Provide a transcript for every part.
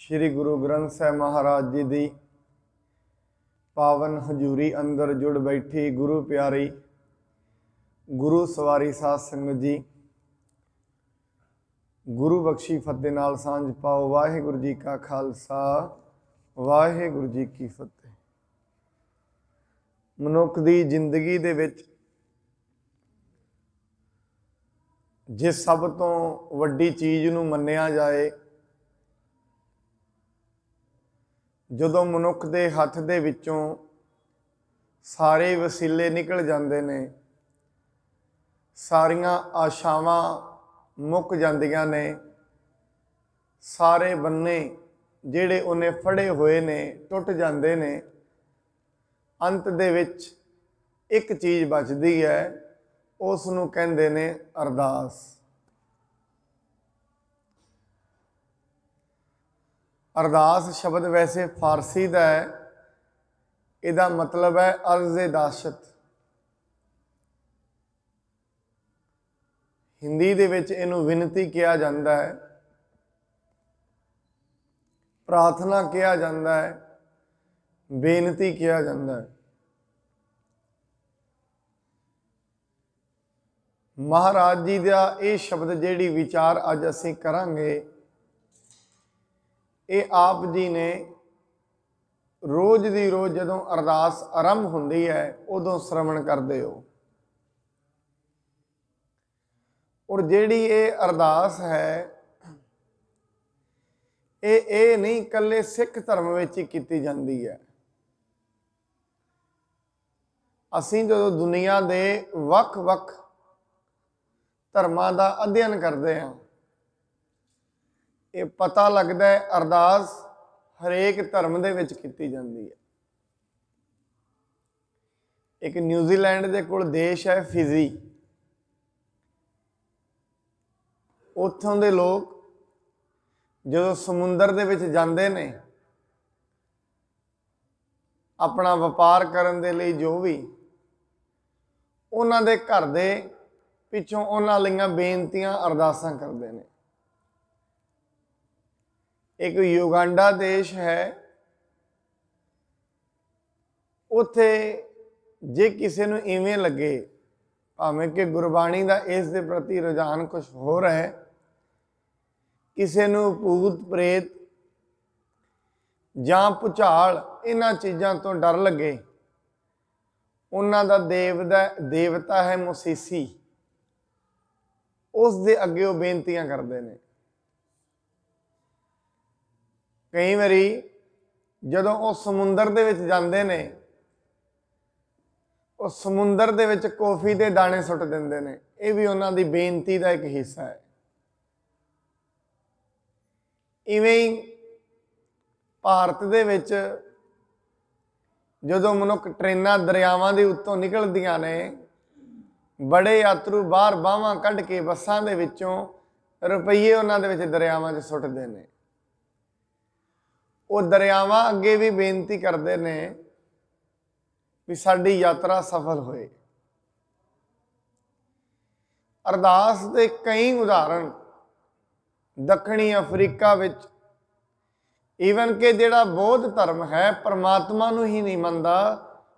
श्री गुरु ग्रंथ साहिब महाराज जी की पावन हजूरी अंदर जुड़ बैठी गुरु प्यारी गुरु सवारी साध संगत जी, गुरु बख्शी फतेह नाल सांझ पाओ। वाहिगुरु जी का खालसा वाहिगुरु जी की फतेह। मनुख की जिंदगी दे विच जिस सब तो वड्डी चीज़ नूं मन्निया जाए, जदों मनुख के हथ दे विचों सारे वसीले निकल जाते ने, सारियां आशावां मुक जांदियां ने, सारे बन्ने जिहड़े उन्हें फड़े हुए ने टुट जाते ने, अंत दे विच एक चीज़ बचती है, उस नूं कहंदे ने अरदास। अरदास शब्द वैसे फारसी का है, इसका मतलब है अर्ज़े दाशत। हिंदी दे विच इहनूं विनती किया जाता है, प्रार्थना किया जाता है, बेनती किया जाता है। महाराज जी का ये शब्द जिहड़ी विचार अज असीं करांगे, ये आप जी ने रोज़ दी रोज़ जदों अरदास आरंभ हुंदी है उदों श्रवण करदे हो। और जिहड़ी ये अरदास है, ये नहीं कल्ले सिख धर्म विच ही कीती जांदी है। असीं जदों दुनिया दे वख-वख धर्मां दा अध्ययन करते हैं, ये पता लगता है अरदास हरेक धर्म दे विच कीती जांदी है। एक न्यूजीलैंड दे कोल देश है फिजी, उत्थों दे लोग जो समुंदर दे विच जांदे ने अपना व्यापार करन दे लई, जो भी उन्हां दे घर दे पिछों उन्हां लईआं बेनतियां अरदासां करदे ने। एक युगांडा देश है, उत्थे जे किसी नूं इवें लगे भावें कि गुरबाणी का इस दे प्रति रुझान कुछ हो रहा है, किसी नूं भूत प्रेत जां भुचाल इन्हां चीज़ां तो डर लगे, उन्हां दा देवता है मुसीसी, उस दे अगे वो बेनतियां करते हैं। कई बारी जदों वो समुंदर दे विच जांदे ने, वो समुंदर दे विच कॉफी के दाने सुट दिंदे ने। ये भी उन्हां दी बेनती का एक हिस्सा है। इवें ही भारत दे विच जदों मनुख ट्रेनां दरियावां दे उत्तों निकलदियां ने, बड़े यात्रु बाहर बाहां कढ़ के बसां दे विचों रुपये उन्हां दे विच दरियावां च सुटदे ने। वो दरियावां अगे भी बेनती करते हैं भी साडी यात्रा सफल होए। अरदास के कई उदाहरण दक्षिणी अफ्रीका विच, ईवन के जिहड़ा बौद्ध धर्म है परमात्मा नूं ही नहीं मनदा,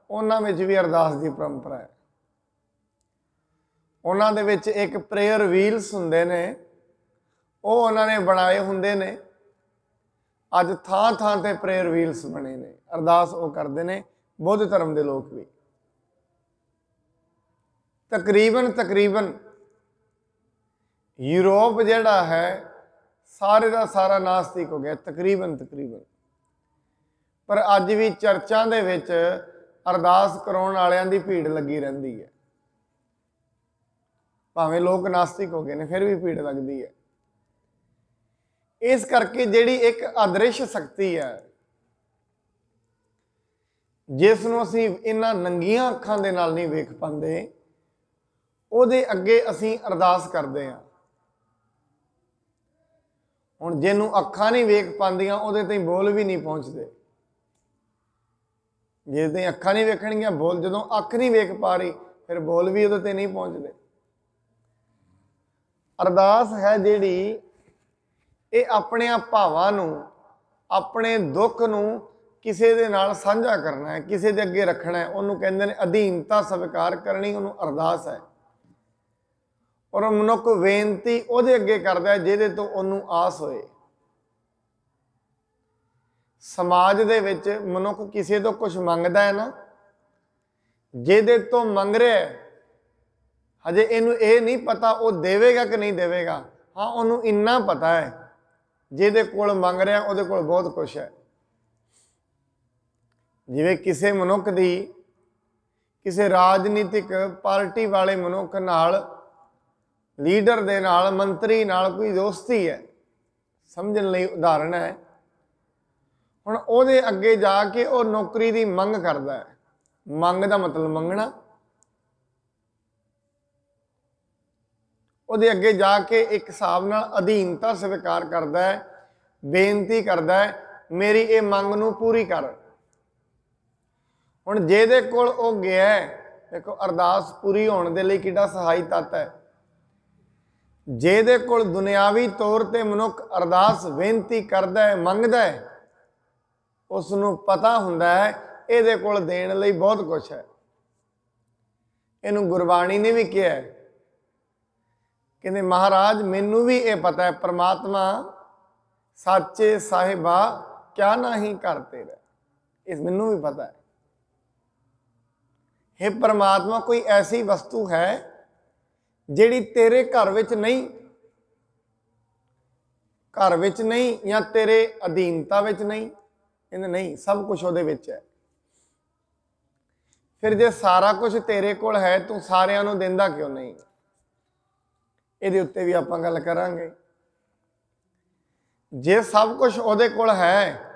उन्हां विच भी अरदास की परंपरा है। उन्हां दे विच एक प्रेयर व्हील्स हुंदे ने, वो उन्होंने बनाए हुंदे ने। अज थां थां ते प्रेयर व्हील्स बने ने, अरदास वो करते हैं बौद्ध धर्म के लोग भी। तकरीबन यूरोप जिहड़ा है सारे का सारा नास्तिक हो गया, तकरीबन। पर अज भी चर्चां दे विच अरदास कराउण वालियां दी भीड़ लगी रहिंदी है। भावें लोग नास्तिक हो गए ने, फिर भी भीड़ लगती है। इस करके जिहड़ी एक अदृश्य शक्ति है, जिसनों असीं इन्हां नंगियां अखां दे नाल नहीं वेख पांदे, उहदे अगे असीं अरदास करते हैं। हुण जिन्हों अखां नहीं वेख पांदियां उहदे ताईं बोल भी नहीं पहुँचते। जे ताईं अखां नहीं वेखणगियां बोल, जदों अख नहीं वेख पा रही फिर बोल भी उहदे ते नहीं पहुँचते। अरदास है जिहड़ी ये अपने भावां नूं अपने दुख नूं किसी दे नाल साझा करना है, किसी दे अगे रखना है, उन्होंने कहते हैं अधीनता स्वीकार करनी, उन्होंने अरदास है। और मनुख बेनती उहदे अगे करदा है जिहदे तो उन्होंने आस होए। समाज दे विच मनुख किसी तो कुछ मंगदा है ना, जिहदे तो मंग रहा है, हजे इनू ये नहीं पता वो देवेगा कि नहीं देवेगा। हाँ, उन्होंने इन्ना पता है जिहदे कोल मंग रहा उहदे कोल बहुत कुछ है। जिवें किसी मनुख दी किसी राजनीतिक पार्टी वाले मनुख नाल, लीडर दे नाल, मंत्री नाल कोई दोस्ती है, समझण लई उदाहरण है। हुण उहदे अगे जाके वो नौकरी दी मंग करदा है। मंग दा मतलब मंगना। उहदे अगे जाके एक हिसाब नाल अधीनता स्वीकार करदा है, बेनती करदा है, मेरी ये मंग नूं पूरी कर। हुण जिहदे कोल वो गया है, देखो अरदास पूरी होने दे लई किहड़ा सहाई तत्त है। जिहदे कोल दुनियावी तौर ते मनुख अरदास बेनती करदा है, मंगदा है, उसनूं पता हुंदा है इहदे कोल देण लई बहुत कुछ है। इहनूं गुरबाणी ने भी कहा है, कहते महाराज मैनू भी ये पता है, परमात्मा साचे साहिबा क्या नहीं करते रहे, इस मैनू भी पता है। हे परमात्मा, कोई ऐसी वस्तु है जिहड़ी तेरे घर विच नहीं, घर विच नहीं या तेरे अधीनता विच नहीं? कहते नहीं, सब कुछ उहदे विच है। फिर जे सारा कुछ तेरे कोल है, तू सारियां नूं दिंदा क्यों नहीं? इहदे उत्ते भी आपां गल करांगे। जे सब कुछ उहदे कोल है,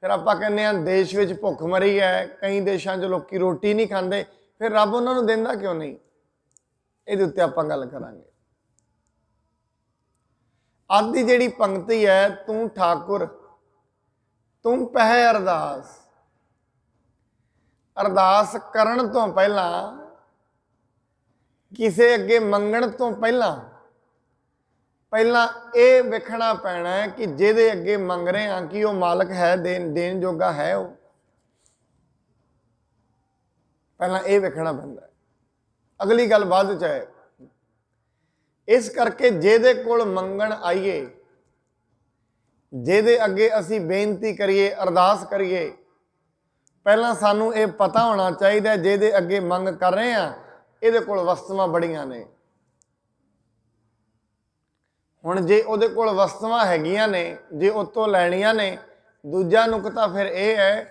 फिर आपां कहने आ देश विच भुख मरी है, कई देशों च लोग रोटी नहीं खांदे, फिर रब उन्हां नूं दिंदा क्यों नहीं? इहदे उत्ते आपां गल करांगे। अज दी जिहड़ी पंक्ति है, तू ठाकुर तुम पह अरदास, अरदास करन तो पहला, किसी अगे मंगण तो पहला ये वेखना पैना है कि जिहदे अगे मंग रहे हैं कि वह मालक है, देन जोगा है। वो पहला ये वेखना पैंदा है, अगली गल बाद च है। इस करके जिहदे कोल मंगण आईए, जिहदे अगे असी बेनती करिए, अरदास करिए, पहला सानू ये पता होना चाहिए जिहदे अगे मंग कर रहे हैं इहदे कोल वस्तुआं बड़ियां ने। हुण जे उहदे कोल वस्तुआं हैगियां ने, जे उत्तों लैणियां ने, दूजा नुकता फिर यह है,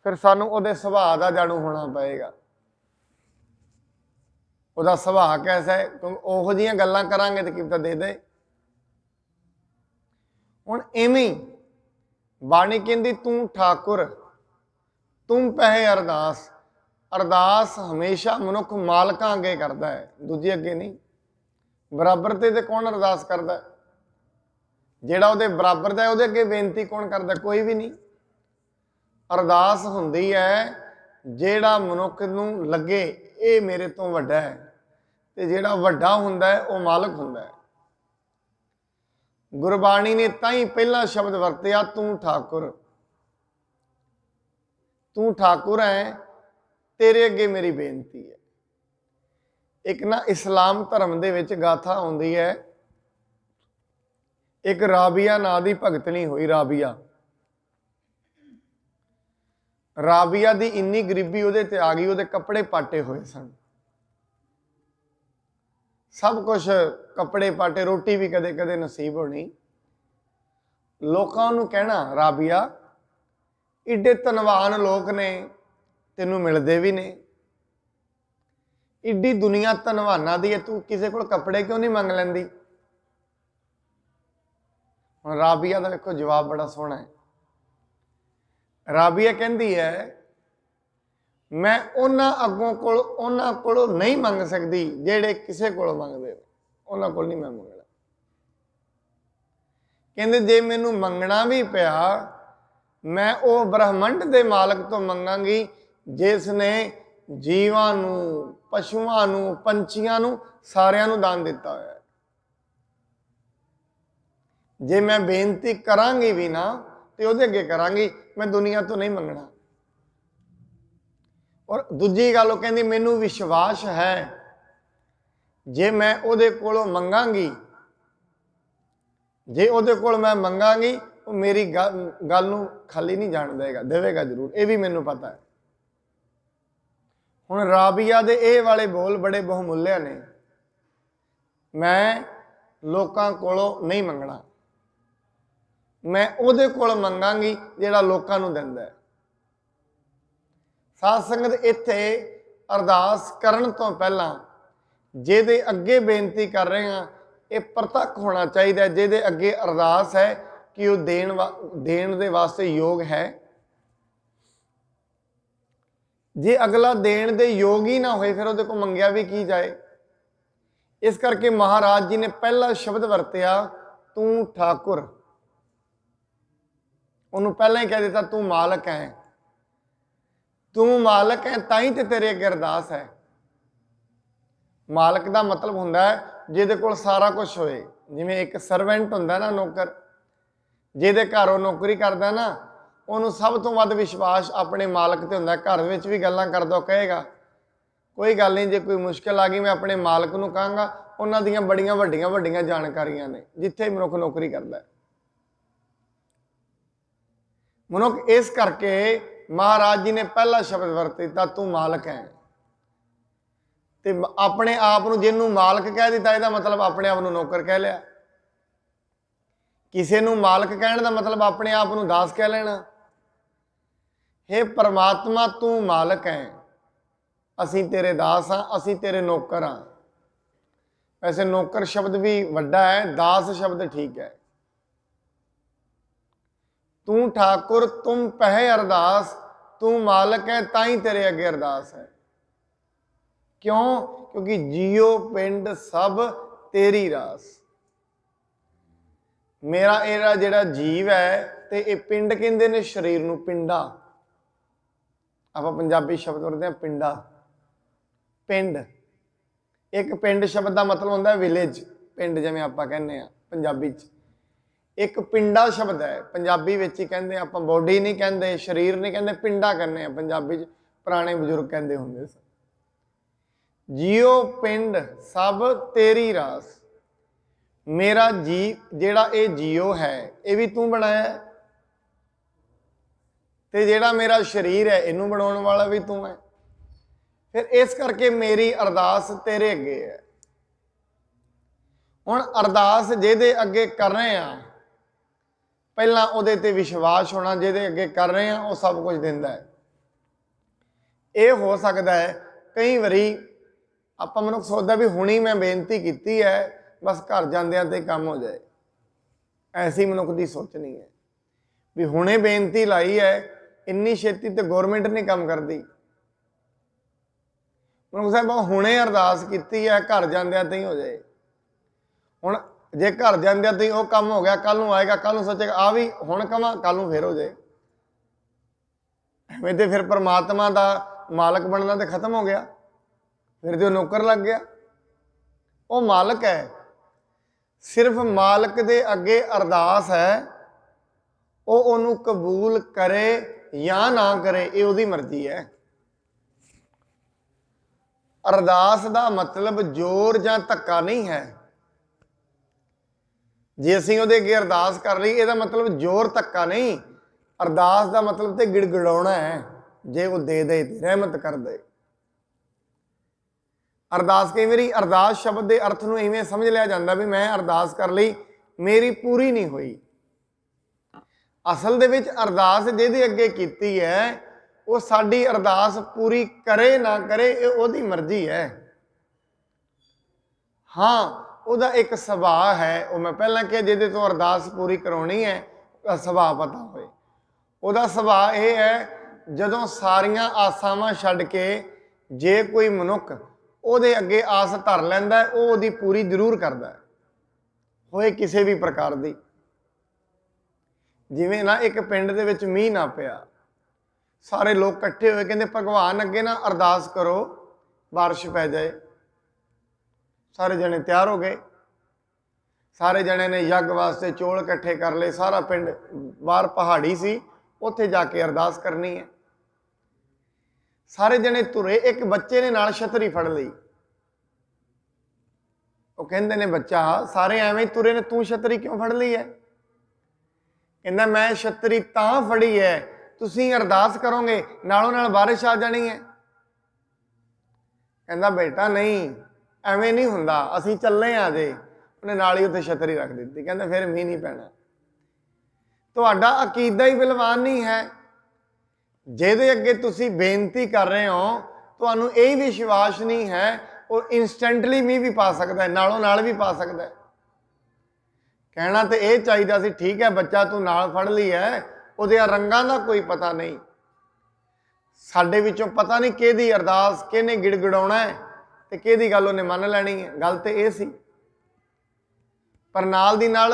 फिर सानू उहदे सुभाअ दा जाणू होना पएगा। उहदा सुभाअ कैसा है, क्योंकि उहो जिहियां गल्लां करांगे तो किता दे दे। हुण इवें बाणी कहंदी तू ठाकुर तुम पह अरदास, अरदास हमेशा मनुख मालकां अगे करता है, दूजे अगे नहीं। बराबर ते कौन अरदास करता है? जिहड़ा उहदे बराबर दा उहदे अगे बेनती कौन करता? कोई भी नहीं। अरदास हुंदी है जिहड़ा मनुख नूं लगे ये मेरे तो वड्डा है, ते जिहड़ा वड्डा हुंदा है वह मालक हुंदा है। गुरबाणी ने ताई पहला शब्द वरतिया तू ठाकुर, तू ठाकुर है, तेरे अगे मेरी बेनती है। एक ना इस्लाम धर्म दे विच गाथा आउंदी है, एक राबिया नां दी भगतनी हुई। राबिया दी इन्नी गरीबी उहदे ते आ गई, उहदे कपड़े पाटे हुए सन, सब कुछ कपड़े पाटे, रोटी भी कदे कदे नसीब होनी। लोकां नूं कहना राबिया इड्डे धनवान लोग ने, तेनू मिलते भी ने, इड्डी दुनिया धनवाना दी है, तू किसी को कपड़े क्यों नहीं मंग लैंदी? हुण राबिया का देखो जवाब बड़ा सोहना है। राबिया कहती है मैं उन्हां कोलों नहीं मंग सकती जेड़े किसी कोलों मंगदे, उन्हां कोल नहीं मैं मंगना। कहंदे जे मैनू मंगना भी पिया, मैं वो ब्रह्मंड के मालक तो मंगांगी जिसने जीवां नूं, पशुआं नूं, पंछियां नूं, सारियां नूं दान दिता होया है। जे मैं बेनती करांगी भी ना, तो ਉਹਦੇ ਅੱਗੇ ਕਰਾਂਗੀ, मैं दुनिया तो नहीं मंगना। और दूजी गल ਉਹ ਕਹਿੰਦੀ ਮੈਨੂੰ विश्वास है जे मैं ਉਹਦੇ ਕੋਲੋਂ ਮੰਗਾਂਗੀ, जे ਉਹਦੇ ਕੋਲ मैं ਮੰਗਾਂਗੀ ਉਹ मेरी गल ਨੂੰ खाली नहीं जान देगा, देवेगा जरूर, ये भी मैनू पता है। हुण राबिया दे ਇਹ वाले बोल बड़े बहुमूल्य ने, मैं लोकां कोलों नहीं मंगना, मैं ਉਹਦੇ ਕੋਲ ਮੰਗਾਂਗੀ ਜਿਹੜਾ ਲੋਕਾਂ ਨੂੰ ਦਿੰਦਾ है। साध संगत इत्थे अरदास करन तो पहला ਜਿਹਦੇ ਅੱਗੇ बेनती कर रहे हैं ये प्रतक होना चाहिए, ਜਿਹਦੇ ਅੱਗੇ अरदास है कि वो देण दे वास्ते योग है। जे अगला देण दे योग ही ना होए फिर ਉਹਦੇ को मंगिया भी की जाए। इस करके महाराज जी ने पहला शब्द वरतिया तू ठाकुर, उन्होंने पहला ही कह दिता तू मालक है, तू मालक है ताई ते तेरे अगे अरदास है। मालक का मतलब हुंदा है जिहदे कोल सारा कुछ होए, जिवें एक सर्वेंट हुंदा ना नौकर, जिहदे घर वो नौकरी करदा ना उन्होंने सब तो वध विश्वास अपने मालक ते हुंदा। घर विच भी गल्लां करदा कहेगा कोई गल नहीं, जे कोई मुश्किल आ गई मैं अपने मालक नूं कहांगा, उन्हां दीयां बड़ियां वड्डियां वड्डियां जानकारियां ने जिथे मनुख नौकरी करदा है। मनुख इस करके महाराज जी ने पहला शब्द वरत दिता तू मालक है, ते अपने आप नूं जिन्नू मालक कह दिता इहदा मतलब अपने आप नूं नौकर कह लिया। किसी नूं मालक कहण दा मतलब अपने आप नूं दास कह लेना। हे परमात्मा तू मालक है, असीं तेरे दास हाँ, असीं तेरे नौकर हाँ। वैसे नौकर शब्द भी वड्डा है, दास शब्द ठीक है। तू ठाकुर तुम पहे अरदास, तू मालक है ताई तेरे अगे अरदास है। क्यों? क्योंकि जियो पिंड सब तेरी रास। मेरा एरा जिहड़ा जीव है ते ये पिंड कहंदे ने शरीर नूं, पिंडा आपां पंजाबी शब्द वरतदे हां पिंडा, पिंड। एक पिंड शब्द का मतलब होंदा है विलेज, पिंड जिवें आपां कहने आ पंजाबी च। एक पिंडा शब्द है पंजाबी विच ही कहंदे, आपां बॉडी नहीं कहंदे, शरीर नहीं कहंदे, पिंडा कहने आ पंजाबी च, पुराने बजुर्ग कहंदे हुंदे सन। जियो पिंड सब तेरी रास। मेरा जी जेड़ा ये जियो है ये भी तू बनाया है, ते जेड़ा मेरा शरीर है इनू बनाने वाला भी तू है। फिर इस करके मेरी अरदास तेरे अगे है। हुण अरदास जिहदे अगे कर रहे हैं पहला उहदे ते विश्वास होना, जिहदे अगे कर रहे हैं वो सब कुछ दिंदा है। ये हो सकता है कई बारी आपां मनुख सोचदा भी हुणी मैं बेनती कीती है बस घर जांदियां ते काम हो जाए, ऐसी मनुख की सोच नहीं है भी हुणे बेनती लाई है इन्नी छेती तो गौरमेंट नहीं काम करती। मनुख साहब हुणे अरदास कीती है घर जांदियां ते ही हो जाए। हुण जे घर जांदियां ते ही वो काम हो गया, कल नूं आएगा, कल नूं सोचेगा आ भी हुण कवां कल नूं फिर हो जाए। एवें ते फिर परमात्मा का मालक बनना तो खत्म हो गया, फिर तो नौकर लग गया। वो मालक है, सिर्फ मालक दे अगे अरदास है, वो उन्होंने कबूल करे या ना करे ये उसकी मर्जी है। अरदास का मतलब जोर या धक्का नहीं है। जे असीं उहदे अगे अरदास कर ली इसदा मतलब जोर धक्का नहीं, अरदास का मतलब तो गिड़गिड़ाउणा है, जे वो दे दे रहमत कर दे। अरदास कई बारी अरदास शब्द के अर्थ नूं इवें समझ लिया जाता भी मैं अरदास कर ली मेरी पूरी नहीं हुई। असल दे विच अरदास जिहदे अगे कीती है वो साडी अरदास पूरी करे ना करे ये उहदी मर्जी है। हाँ उहदा एक सुभाव है, वो मैं पहला कहा जिहदे तो अरदास पूरी करवानी है उसदा सुभाव पता होए। उहदा सुभाव यह है जदों सारियां आसावां छड्ड के जे कोई मनुख ਉਹਦੇ अगे आस धर लैंदा है वो ਉਹਦੀ पूरी जरूर करता है, होए किसी भी प्रकार की। जिवें ना एक पिंड दे विच मींह ना पिया, सारे लोग इकट्ठे होए कहंदे भगवान अगे ना अरदास करो बारिश पै जाए। सारे जने तैयार हो गए, सारे जने ने यज्ञ वास्ते चौल इकट्ठे कर ले, सारा पिंड बाहर पहाड़ी सी, उत्थे जाके अरदास करनी है। सारे जने तुरे, एक बच्चे ने नाल छतरी फड़ ली। वो कहंदे ने बच्चा सारे एवें तुरे ने, तू छतरी क्यों फड़ ली है? कहंदा मैं छतरी तां फड़ी है, तुसीं अरदास करोगे नालों नाल बारिश आ जानी है। कहंदा बेटा नहीं, एवें नहीं हुंदा, असीं चले आ जे। उन्हें नाल ही उत्थे छतरी रख दी। कहंदा फिर मींह नहीं पैना। तुहाडा अकीदा ही बलवान नहीं है। ਜਿਹਦੇ ਅੱਗੇ ਤੁਸੀਂ ਬੇਨਤੀ ਕਰ ਰਹੇ ਹੋ, ਤੁਹਾਨੂੰ ਇਹ ਵਿਸ਼ਵਾਸ ਨਹੀਂ ਹੈ ਉਹ ਇਨਸਟੈਂਟਲੀ ਮੀਂਹ ਵੀ ਪਾ ਸਕਦਾ ਹੈ, ਨਾਲੋਂ ਨਾਲ ਵੀ ਪਾ ਸਕਦਾ ਹੈ। ਕਹਿਣਾ ਤੇ ਇਹ ਚਾਹੀਦਾ ਸੀ ਠੀਕ ਹੈ ਬੱਚਾ ਤੂੰ ਨਾਲ ਫੜ ਲਈ ਹੈ, ਉਹਦੇ ਰੰਗਾਂ ਦਾ ਕੋਈ ਪਤਾ ਨਹੀਂ। ਸਾਡੇ ਵਿੱਚੋਂ ਪਤਾ ਨਹੀਂ ਕਿਹਦੀ ਅਰਦਾਸ ਕਿਹਨੇ ਗਿੜਗੜਾਉਣਾ ਹੈ ਤੇ ਕਿਹਦੀ ਗੱਲ ਉਹਨੇ ਮੰਨ ਲੈਣੀ ਹੈ। ਗੱਲ ਤੇ ਇਹ ਸੀ। ਪਰ ਨਾਲ ਦੀ ਨਾਲ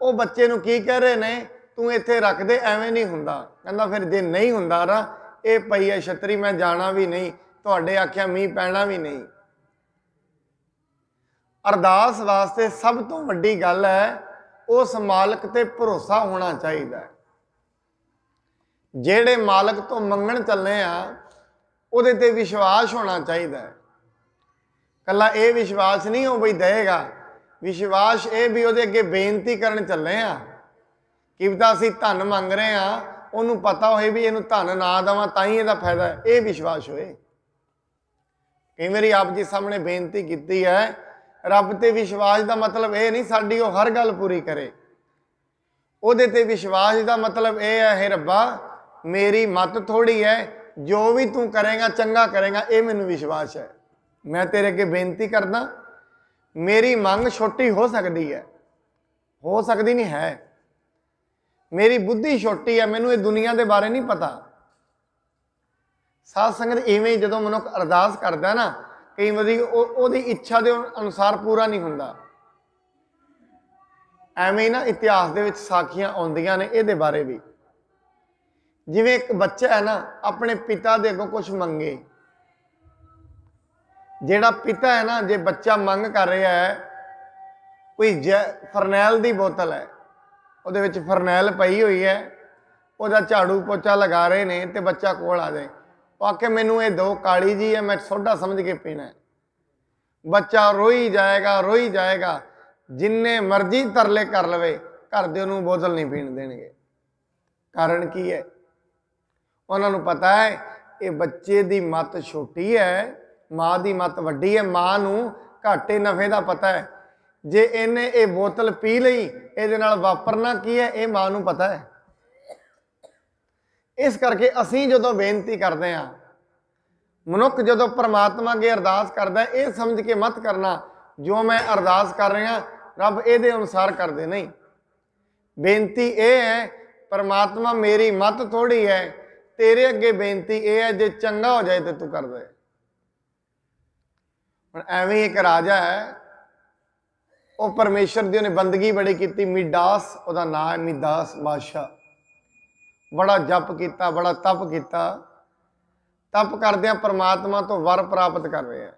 ਉਹ ਬੱਚੇ ਨੂੰ ਕੀ ਕਹਿ ਰਹੇ ਨੇ, तू इत्थे रख दे, एवें नहीं हुंदा। कहंदा फिर जे नहीं हुंदा ना, ये पई है छतरी, मैं जाना भी नहीं, तुहाडे आख्या मींह पैना भी नहीं। अरदास वास्ते सब तो वड्डी गल है उस मालक ते भरोसा होना चाहिए। जेड़े मालक तो मंगण चले आ उहदे ते विश्वास होना चाहिए। कला ये विश्वास नहीं हो बई देगा, विश्वास ये भी उहदे अगे बेनती करन चले आ कि पता असीं धन मंग रहे हैं, उन्होंने पता होए भी इनू धन ना देवां तां ही इहदा फायदा है, ये विश्वास होए। कई बारी आप जी सामने बेनती की है, रब ते विश्वास का मतलब ये नहीं साडी वो हर गल पूरी करे। उहदे ते विश्वास का मतलब ये है, हे रब्बा मेरी मत थोड़ी है, जो भी तू करेगा चंगा करेगा, ये मैनू विश्वास है। मैं तेरे अगे बेनती करदा, मेरी मंग छोटी हो सकती है, हो सकती नहीं है, मेरी बुद्धि छोटी है, मैनू ये दुनिया के बारे नहीं पता। साध संगत इवें जो मनुख अरदास करता है ना, कई बारी ओदी इच्छा के अनुसार पूरा नहीं हुंदा। एवें ना इतिहास के साखियां आउंदियां ने इहदे बारे भी। जिवें एक बच्चा है ना, अपने पिता दे अगों कुछ मंगे, जिहड़ा पिता है ना, जे बच्चा मंग कर रहा है कोई फरनैल की बोतल है, ਉਹਦੇ ਵਿੱਚ ਫਰਨੈਲ ਪਈ ਹੋਈ ਹੈ, ਉਹਦਾ ਝਾੜੂ ਪੋਚਾ ਲਗਾ ਰਹੇ ਨੇ ਤੇ ਬੱਚਾ ਕੋਲ ਆ ਜਾਏ, ਉਹ ਆਖੇ ਮੈਨੂੰ ਇਹ ਦੋ ਕਾਲੀ ਜੀ ਹੈ, ਮੈਂ ਸੋਡਾ ਸਮਝ ਕੇ ਪੀਣਾ ਹੈ। ਬੱਚਾ ਰੋਈ ਜਾਏਗਾ, ਜਿੰਨੇ ਮਰਜ਼ੀ ਤਰਲੇ ਕਰ ਲਵੇ, ਘਰ ਦੇ ਉਹਨੂੰ ਬੋਤਲ ਨਹੀਂ ਪੀਣ ਦੇਣਗੇ। ਕਾਰਨ ਕੀ ਹੈ? ਉਹਨਾਂ ਨੂੰ ਪਤਾ ਹੈ ਇਹ ਬੱਚੇ ਦੀ ਮੱਤ ਛੋਟੀ ਹੈ, ਮਾਂ ਦੀ ਮੱਤ ਵੱਡੀ ਹੈ। ਮਾਂ ਨੂੰ ਘਾਟੇ ਨਫੇ ਦਾ ਪਤਾ ਹੈ, जे इन्हें ये बोतल पी लई ये वापरना की है, ये मां नूं पता है। इस करके असीं जदों बेनती करते हैं, मनुख जदों परमात्मा अगे अरदास करता है, ये समझ के मत करना जो मैं अरदास कर रहा रब ये अनुसार कर दे। नहीं, बेनती ये है परमात्मा मेरी मत थोड़ी है, तेरे अगे बेनती ये है जे चंगा हो जाए तो तू कर दे। एवें एक राजा है, वो परमेश्वर की उन्हें बंदगी बड़ी की। मिडास उसका नाम है, मिडास बादशाह। बड़ा जप किया, बड़ा तप किया, तप करदे परमात्मा तो वर प्राप्त कर रहे हैं।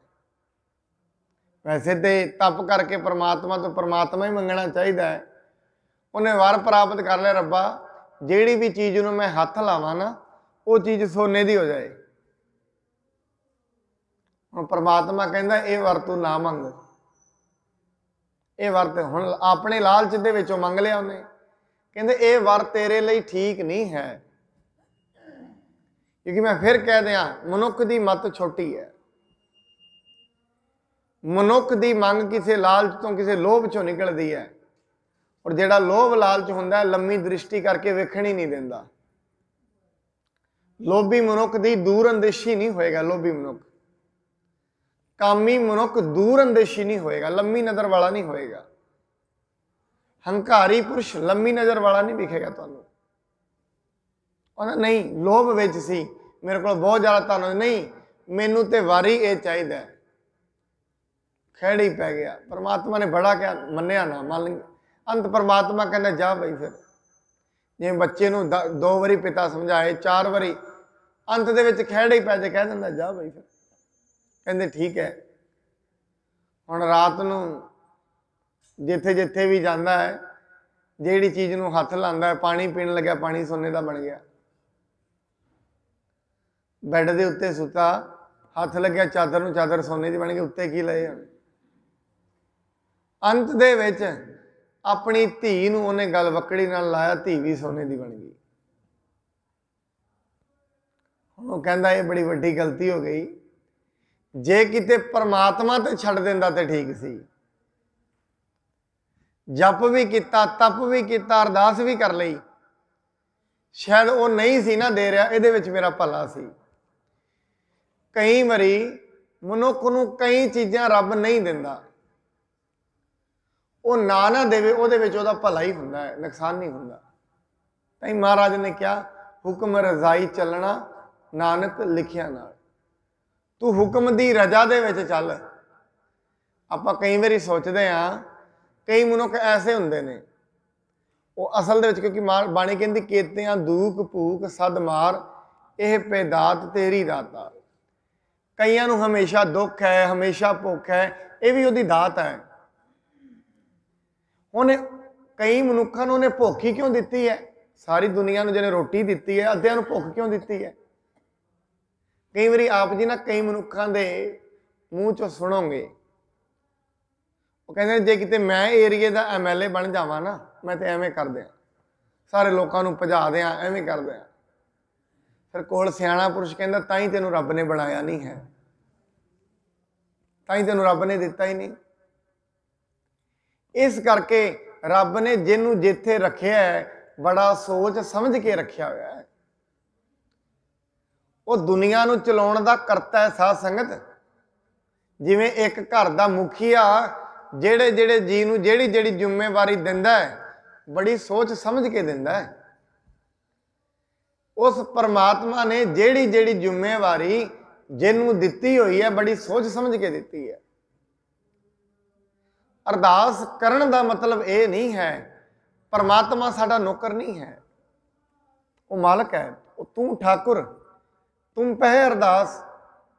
वैसे तो तप करके परमात्मा तो परमात्मा ही मंगना चाहिए है। उन्हें वर प्राप्त कर लिया, रब्बा जिहड़ी भी चीज़ नूं मैं हथ लावां ना, वो चीज़ सोने की हो जाए। हुण परमात्मा कहंदा ये वर तू ना मंग, ये वर तो हुण अपने लालच दे विचों मंग लिया उन्हें। कहंदे ये वर तेरे लिए ठीक नहीं है, क्योंकि मैं फिर कह दिया मनुख की मत छोटी है। मनुख की मंग किसी लालच तो किसी लोभ चों निकलती है, और जिहड़ा लोभ लालच हुंदा है लम्मी दृष्टि करके वेखण ही नहीं देंदा। लोभी मनुख की दूर अंदेशी नहीं होएगा। लोभी मनुख, कामी मनुख दूर अंदेशी नहीं होएगा, लम्मी नज़र वाला नहीं होएगा। हंकारी पुरुष लम्मी नज़र वाला नहीं दिखेगा तुहानूं। नहीं लोभ विच सी, मेरे को बहुत ज़्यादा धन नहीं, मैनू तो वारी ये चाहिए। खैड़ी पै गया, परमात्मा ने बड़ा क्या मन्निया ना मान लेंगे। अंत परमात्मा कहना जा बई। फिर जिवें बच्चे नूं 2 वारी पिता समझाए, 4 वारी, अंत दे विच खैड़ी पै जाए, कह दिंदा जा बई। फिर कहते ठीक है। हुण रात नूं जिथे जिथे भी जाता है, जिहड़ी चीज़ नूं हथ लांदा है, पानी पीण लग्या पानी सोने का बन गया, बैड के उत्ते सुता हथ लग्या चादर नूं चादर सोने की बन गई, उत्ते की लए हन। अंत दे विच अपनी धी नूं उहने गल वकड़ी नाल लाया, धी भी सोने की बन गई। हुण ओह कहंदा ये बड़ी वड्डी गलती हो गई, जे किते परमात्मा ते छड्ड दिंदा ते ठीक सी। जप भी किया, तप भी किया, अरदास भी कर लई, शायद वो नहीं सी ना दे रहा, इहदे विच मेरा भला सी। कई वारी मनुख नूं कई चीज़ां रब नहीं दिंदा, वो ना देवे, उहदे विच उहदा भला ही हुंदा है, नुकसान नहीं हुंदा। ताई महाराज ने कहा, हुक्म रजाई चलना नानक लिखिया नाल। तू हुक्म दी रजा दे विच चल। आपां कई वारी सोचदे हां, कई मनुख ऐसे हुंदे ने, वो असल दे विच, क्योंकि बाणी कहंदी केतियां दूक भूक सद मार, यह पैदात तेरी दाता। कईयां नूं हमेशा दुख है, हमेशा भुख है, यह भी उहदी दात है। उन्हें कई मनुखों ने भुख ही क्यों दी है? सारी दुनिया नूं जिहने रोटी दी है, अद्धियां नूं भुख क्यों दी है? कई बारी आप जी ना कई मनुखों के मूँह चों सुनोगे, वो कहते जे किते मैं एरिए का MLA बन जावां ना, मैं तो एवें कर दियां, सारे लोगों नूं भजा दियां, एवें कर दियां। फिर कोल सियाणा पुरुष कहता ताई तेनों रब ने बनाया नहीं है, ताई तेनों रब ने दिता ही नहीं। इस करके रब ने जिन्हों जिथे रखिया है, बड़ा सोच समझ के रखिया हुआ है। वो दुनिया नूं चलाउण दा करता है साध संगत। जिवें एक घर का मुखिया जेड़े जेड़े जी नूं जेड़ी जेड़ी जिम्मेवारी दिंदा है, बड़ी सोच समझ के दिंदा है। उस परमात्मा ने जेड़ी जेड़ी जिम्मेवारी जिन्हों दिती हुई है, बड़ी सोच समझ के दिती है। अरदास करन दा मतलब ये नहीं है परमात्मा साडा नौकर नहीं है, वो मालक है। तू ठाकुर तुम पहे अरदास,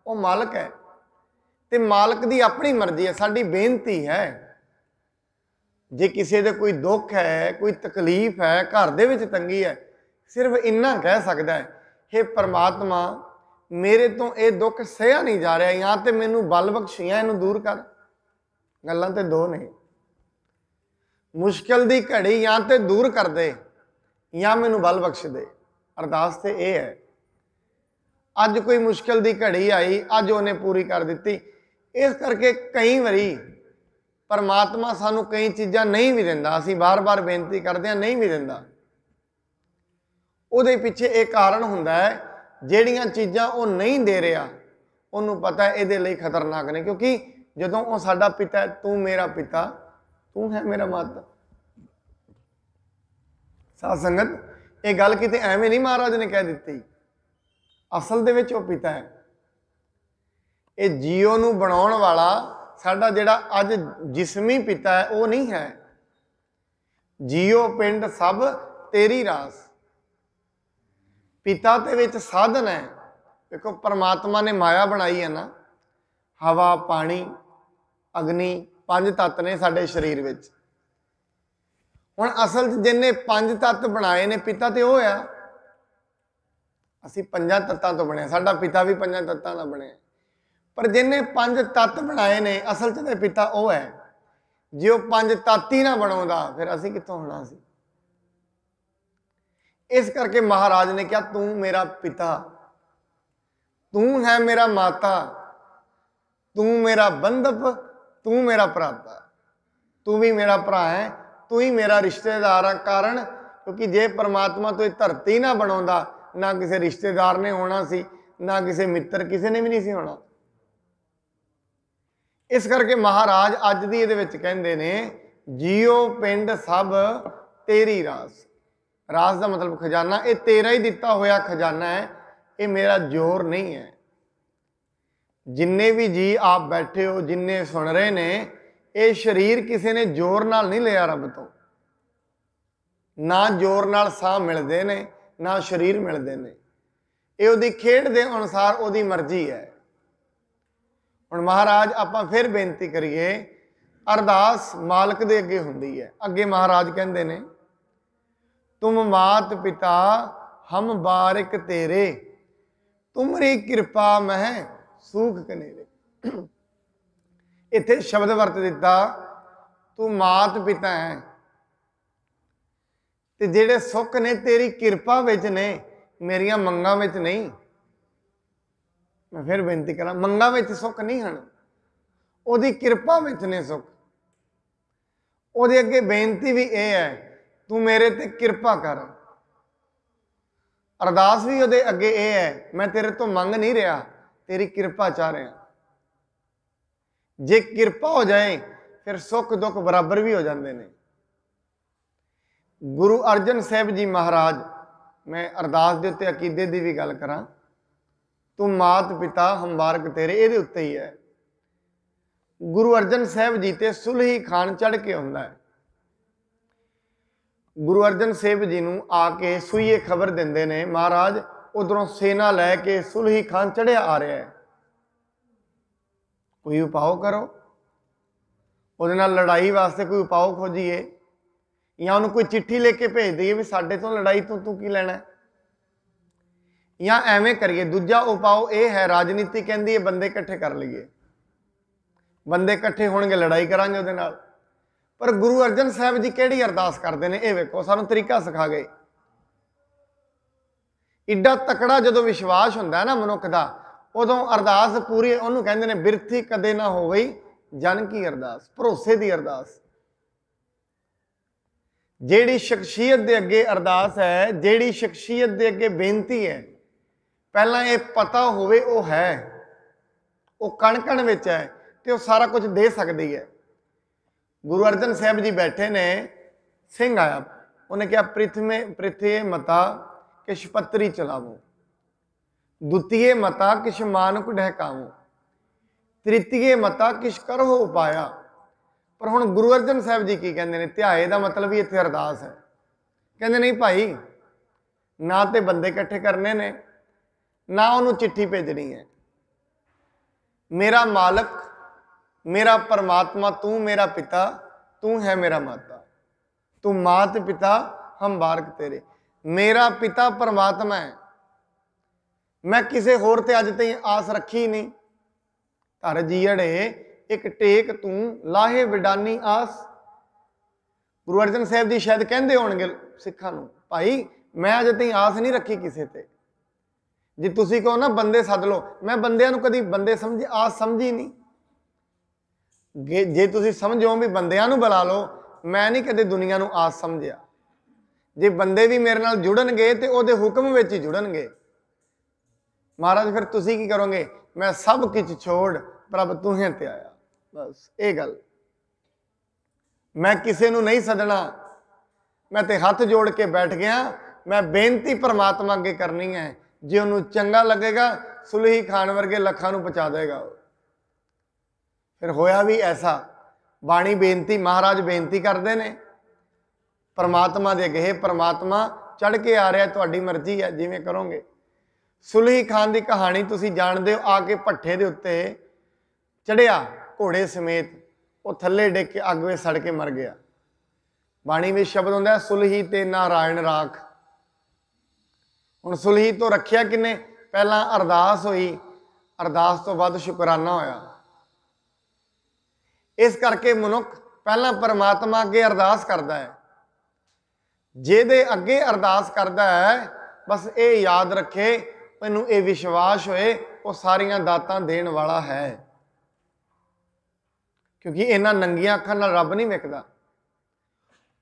वो मालक है, ते मालक दी अपनी मर्जी है। साडी बेनती है, जे किसी दे कोई दुख है, कोई तकलीफ है, घर दे विच तंगी है, सिर्फ इन्ना कह सकता है, हे परमात्मा मेरे तो ये दुख सहा नहीं जा रहा, या तो मैनू बल बख्शियां इनू दूर कर। गल्लां ते दो ने, मुश्किल दी घड़ी या तो दूर कर दे या मैनू बल बख्श दे। अरदास तो यह है। अज कोई मुश्किल दी घड़ी आई, अज उन्हें पूरी कर दी। इस करके कई बारी परमात्मा सानू कई चीज़ां नहीं भी दिंदा, असीं बार बार बेनती करते हैं, नहीं भी दिंदा। उहदे पिछे एक कारण हुंदा है, जिहड़ियां चीज़ां वो नहीं दे रहा, उन्होंने पता है इहदे लई खतरनाक ने। क्योंकि जदों वो साडा पिता है, तू मेरा पिता, तू है मेरा माता। साध संगत ये गल किते एवें नहीं महाराज ने कह दी, असल दे विच वो पिता है। ये जीओ नूं बनाउण वाला साडा जिहड़ा अज जिस्मी पिता है, वो नहीं है। जीओ पिंड सब तेरी रास, पिता दे विच साधन है। देखो परमात्मा ने माया बनाई है ना, हवा पानी अग्नि, 5 तत्त ने साडे शरीर विच। हुण असल जिन्हें 5 तत्त बनाए ने, पिता तो वह है। असी 5 तत्तां तो बने, साडा पिता भी 5 तत्तां दा बने। पर जिन्हें 5 तत्त बनाए ने, असल च तो पिता वह है। जे वह 5 तत्त ही ना बनाउंदा, फिर असी कित्थों होना सी। इस करके महाराज ने कहा, तू मेरा पिता, तू है मेरा माता, तू मेरा बंधप, तू मेरा भ्राता। तू भी मेरा भरा है, तू ही मेरा रिश्तेदार है। कारण क्योंकि जे परमात्मा तो धरती ना बनाउंदा, ना किसी रिश्तेदार ने होना सी, ना किसी मित्र, किसी ने भी नहीं सी होना। इस करके महाराज अज दी इहदे विच कहंदे ने, जियो पिंड सब तेरी रास। रास का मतलब खजाना, ये तेरा ही दिता होया खजाना है, ये मेरा जोर नहीं है। जिन्ने भी जी आप बैठे हो, जिन्ने सुन रहे ने, ये शरीर किसी ने जोर नाल नहीं लिया रब तो। ना जोर नाल साह मिलते ने, ना शरीर मिलते ने। ये उहदी खेड दे अनुसार उहदी मर्जी है। हुण महाराज आपां फिर बेनती करिए, अरदास मालक दे अगे हुंदी है। अगे महाराज कहंदे ने, तुम मात पिता हम बारिक तेरे, तुमरी कृपा मह सूख कनेरे। इत्थे शब्द वरत दिता, तू मात पिता है ते जेड़े सुख ने तेरी कृपा विच ने, मेरिया मंगा विच नहीं। मैं फिर बेनती करा, मंगा विच सुख नहीं हैं, ओदी कृपा विच ने सुख। ओदे अगे बेनती भी ये है, तू मेरे ते कृपा कर। अरदास भी ओदे अगे ये है, मैं तेरे तो मंग नहीं रहा, तेरी कृपा चाह रहा। जे कृपा हो जाए फिर सुख दुख बराबर भी हो जाते हैं। गुरु अर्जन साहब जी महाराज, मैं अरदास के उत्ते अकीदे की भी गल करा, तू मात पिता हम बारक तेरे, ये उत्ते ही है। गुरु अर्जन साहब जी ते सुलही खान चढ़ के आउंदा है। गुरु अर्जन साहब जी नूं आके सूईए खबर देंदे ने, महाराज उधरों सेना लैके सुलही खान चढ़िया आ रहा है, कोई उपाव करो, उहदे नाल लड़ाई वास्ते कोई उपाव खोजीए, या उन्होंने कोई चिट्ठी लेके भेज दईए भी साडे तो लड़ाई तो तू की लैना, या एवें करिए। दूजा उपाव यह है, राजनीति कहती है बंदे इकट्ठे कर लीए, बंदे इकट्ठे होणगे लड़ाई करांगे उहदे नाल। पर गुरु अर्जन साहब जी किहड़ी अरदास करते हैं, ये वेखो, सानूं तरीका सिखा गए। इड्डा तकड़ा जो विश्वास हुंदा है ना मनुख दा, उदों अरदास पूरी उहनूं कहंदे ने बिरथी कदे ना होवई जन की अरदास, भरोसे की अरदास। जेड़ी शख्सियत दे अगे अरदास है, जेड़ी शख्सियत दे अगे बेनती है, पहला ये पता होवे वो है, वो कण कण विच है ते वो सारा कुछ दे सकती है। गुरु अर्जन साहब जी बैठे ने, सिंह आया, उन्हें कहा पृथ्वी मता किश पत्री चलावो, द्वितीय मता किश मानक ढहकावो, तृतीय मता किश करो उपाया। पर हुण गुरु अर्जन साहब जी की कहते हैं, ध्याए का मतलब भी इत्थे अरदास है। कहते नहीं भाई, ना तो बंदे इकट्ठे करने ने, ना उन्होंने चिट्ठी भेजनी है। मेरा मालक, मेरा परमात्मा तू, मेरा पिता तू है, मेरा माता तू, मात पिता हम बारक तेरे। मेरा पिता परमात्मा है, मैं किसी होर ते अज तई आस रखी नहीं। धर जीअड़े एक टेक तू लाहे विडानी आस। गुरु अर्जन साहब जी शायद कहते होणगे सिखां नूं, भाई मैं अज तई आस नहीं रखी किसी ते। जे तुसीं कहो ना बंदे सद लो, मैं बंदियां नूं कदी बंदे समझी आस समझी नहीं। जे तुसीं समझो भी बंदियां नूं बुला लो, मैं नहीं कदे दुनिया नूं आस समझिया। जे बंदे भी मेरे नाल जुड़नगे तो उहदे हुक्म विच ही जुड़नगे। महाराज फिर तुसीं की करोगे, मैं सब कुछ छोड़ प्रभ तुहें ते आया। बस ये गल, मैं किसी नूं नहीं सदना, मैं ते हथ जोड़ के बैठ गया। मैं बेनती परमात्मा अगे करनी है, जे उन्होंने चंगा लगेगा सुलही खान वर्गे लखां नूं पहुंचा देगा। फिर होया भी ऐसा, बाणी बेनती महाराज बेनती करते हैं परमात्मा दे अगे, हे परमात्मा चढ़ के आ रहा, तुहाडी मर्जी है जिवें करोगे। सुलही खान की कहानी तुसीं जानदे हो, आके भट्ठे दे उत्ते चढ़िया घोड़े समेत, वो थले डिग के अग में सड़ के मर गया। बाणी में शब्द होंदा है, सुलही ते नारायण राख। हुण सुलही तो रखिया किने, पहला अरदास हुई, अरदास तो बाद शुकराना होया। इस करके मनुख पहला परमात्मा अगे अरदास करता है। जेदे अगे अरदास करता है, बस ये याद रखे, मैनू ये विश्वास होए वो सारियां दातां देण वाला है, क्योंकि इन्हां नंगियां अखां नाल रब नहीं वेखदा।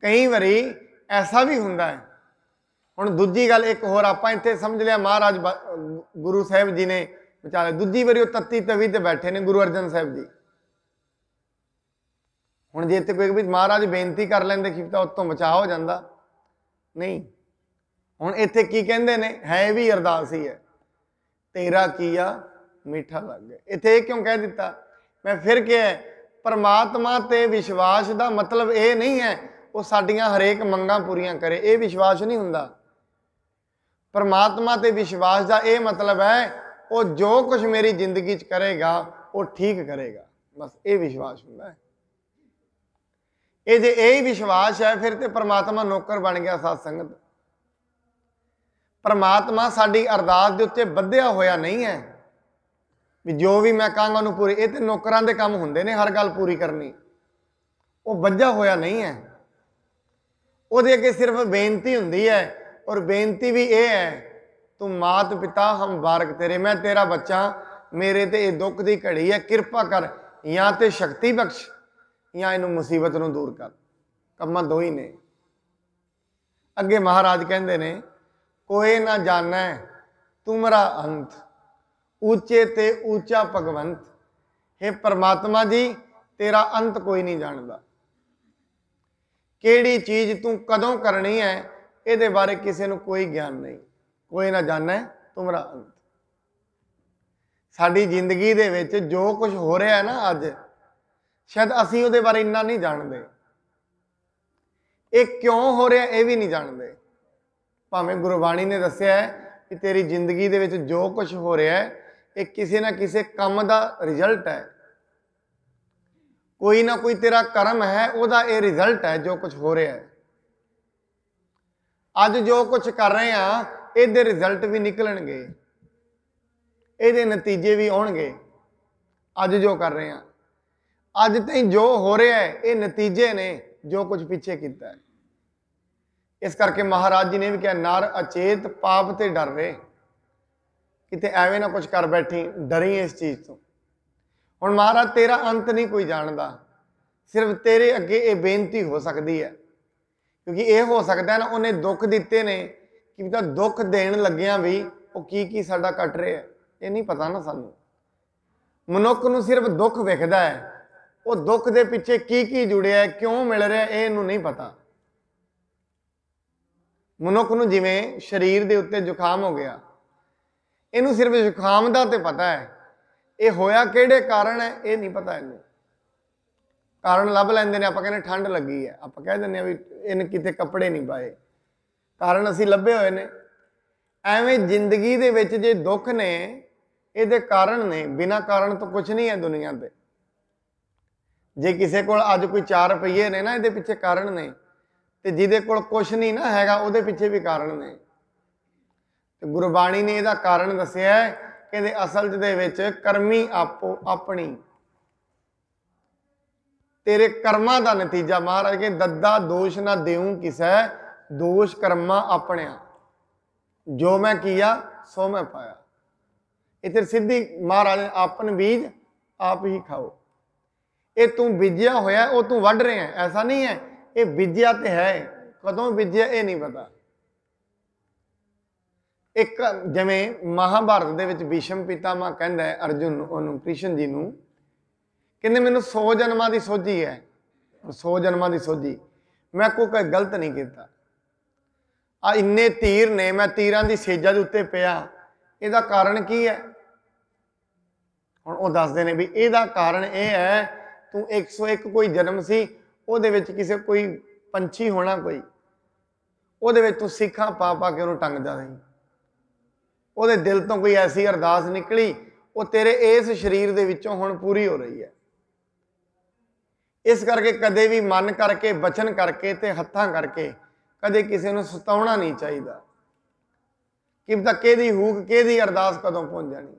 कई बारी ऐसा भी हुंदा है। हुण दूजी गल एक होर, आपां इत्थे समझ लिया महाराज गुरु साहब जी ने विचारे, दूजी बारी वो तत्ती तवी ते बैठे ने गुरु अर्जन साहब जी। हुण जे इत्थे कोई भी महाराज बेनती कर लैंदे कि तां उत्तों बचा हो जांदा, नहीं। हुण इत्थे की कहंदे ने, है भी अरदास ही है, तेरा किया मीठा लग गया। इत्थे क्यों कह दिता? मैं फिर क्या, परमात्मा ते विश्वास का मतलब ये नहीं है वो साडियां हरेक मंगां पूरियां करे, ये विश्वास नहीं हुंदा। परमात्मा ते विश्वास का ये मतलब है वो जो कुछ मेरी जिंदगी च करेगा वो ठीक करेगा, बस ये विश्वास हुंदा है। ਇਹ ਜੇ ਇਹ ਹੀ ਵਿਸ਼ਵਾਸ ਹੈ ਫਿਰ ਤੇ परमात्मा नौकर बन गया। साध संगत, परमात्मा साडी अरदास दे उत्ते बधिया होया नहीं है भी जो भी मैं कहांगा उन्होंने पूरी, ये तो नौकरां दे काम हुंदे ने हर गल पूरी करनी, वो बझा होया नहीं है। ਉਹਦੇ ਅੱਗੇ सिर्फ बेनती हुंदी है, और बेनती भी ये है, तू मात पिता हम बारक तेरे, मैं तेरा बच्चा, मेरे ते ये दुख की घड़ी है, कृपा कर, या तो शक्ति बख्श या इनू मुसीबत नू दूर कर। कम्मा दो ही ने। अगे महाराज कहते ने, कोई ना जाना तुमरा अंत, ऊंचे ते ऊंचा भगवंत। हे परमात्मा जी, तेरा अंत कोई नहीं जानता, केड़ी चीज तू कदों करनी है ये बारे किसी को कोई ज्ञान नहीं। कोई ना जाना तुमरा अंत। साडी जिंदगी दे विच जो कुछ हो रहा है ना अज, शायद असी उहदे बारे इन्ना नहीं जानते, ये क्यों हो रहा ये भी नहीं जानते। भावें गुरबाणी ने दस्सिया है कि तेरी जिंदगी दे विच जो कुछ हो रहा है ये किसी ना किसी काम का रिजल्ट है, कोई ना कोई तेरा कर्म है, उहदा ये रिजल्ट है जो कुछ हो रहा है। अज जो कुछ कर रहे हैं ये रिजल्ट भी निकलणगे, ये नतीजे भी आउणगे। अज जो कर रहे हैं, अज तक जो हो रहा है ये नतीजे ने जो कुछ पीछे किया है। इस करके महाराज जी ने भी कहा, नर अचेत पाप ते डर रहे, किते एवें ना कुछ कर बैठी, डरी इस चीज़ तो। हुण महाराज तेरा अंत नहीं कोई जानता, सिर्फ तेरे अगे ये बेनती हो सकती है, क्योंकि ये हो सकता है ना उन्हें दुख दिते ने कि तो दुख देन लग्या भी वो की साडा कट रहा है, ये नहीं पता ना सानू। मनुख नूं सिर्फ दुख विखदा है, वो दुख दे पिछे की जुड़िया है, क्यों मिल रहा है, ये नहीं पता। मनुख नूं जिवें शरीर दे उत्ते जुखाम हो गया, इनू सिर्फ जुखाम का तो पता है, ये होया किहड़े कारण है ये नहीं पता। इनू कारण लभ लैंदे ने, आपां कहने ठंड लगी है, आपां कह दिंदे भी इन किते कपड़े नहीं पाए, कारण असीं लभे होए ने। एवें जिंदगी दे विच जे दुख ने ये कारण ने, बिना कारण तो कुछ नहीं है दुनिया ते। जे किसी को अज कोई 4 रुपये ने ना, ये पिछे कारण ने, ते जिहदे कोल कुछ नहीं ना हैगा उहदे पिछे भी कारण ने। ते गुरबाणी ने इहदा कारण दस्सिया है कि असल दे विच करमी आपो अपनी, तेरे कर्मां दा नतीजा। महाराज के दद्दा दोष ना देऊं किसै, दोष कर्मा अपने, जो मैं किया सो मैं पाया। इधर सीधी महाराज ने आपन बीज आप ही खाओ। ये तू बीजिया होया वो तू वढ़ रहे हैं, ऐसा नहीं है। ये बीजिया तो है, कदों बीजिया ये नहीं पता। एक जिवें महाभारत दे विच भीष्म पितामह कहंदा है अर्जुन उन्होंने, कृष्ण जी नूं, कहंदे मैनूं 100 जन्मां दी सोझी है, 100 जन्मां दी सोझी, मैं कोई गलत नहीं किया। आ इन्ने तीर ने, मैं तीरां दी सेजा दे उत्ते पिया, इहदा कारण की है? हुण वो दसदे ने भी इहदा कारण यह है, तू 101 कोई जन्म सी, उहदे विच किसे कोई पंछी होना, कोई उहदे विच तू सिखां पा पा के उहनूं टंगदा रही, उहदे दिल तो कोई ऐसी अरदास निकली, वो तेरे इस शरीर दे विचों हुण पूरी हो रही है। इस करके कदे भी मन करके, बचन करके ते हत्थां करके कदे किसी नूं सताउणा नहीं चाहिए, कि पता किहदी हूक किहदी अरदास कदों पहुंच जानी।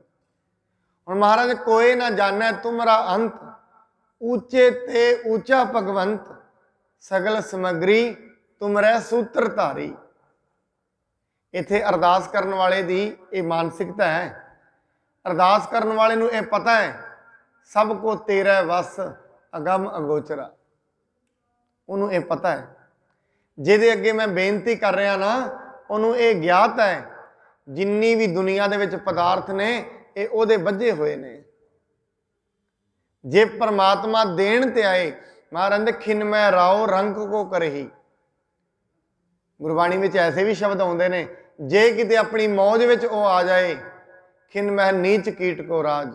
हुण महाराज कोई ना जाने तुमरा अंत, ऊंचे ते ऊंचा भगवंत, सगल समग्री तुमरे सूत्रधारी। इत्थे अरदास करने वाले दी ये मानसिकता है। अरदास करने वाले नूं ये पता है सब को तेरा वस अगम अगोचरा, उन्होंने ये पता है। जिहदे अगे मैं बेनती कर रहा ना, उन्होंने ये ज्ञात है जिन्नी भी दुनिया दे विच पदार्थ ने ये उहदे बझे हुए ने। जे परमात्मा देण ते आए, महाराज खिन मैं राओ रंग को करही। गुरबाणी में ऐसे भी शब्द आउंदे ने, जे किते अपनी मौज विच ओ आ जाए, खिन मैं नीच कीट को राज।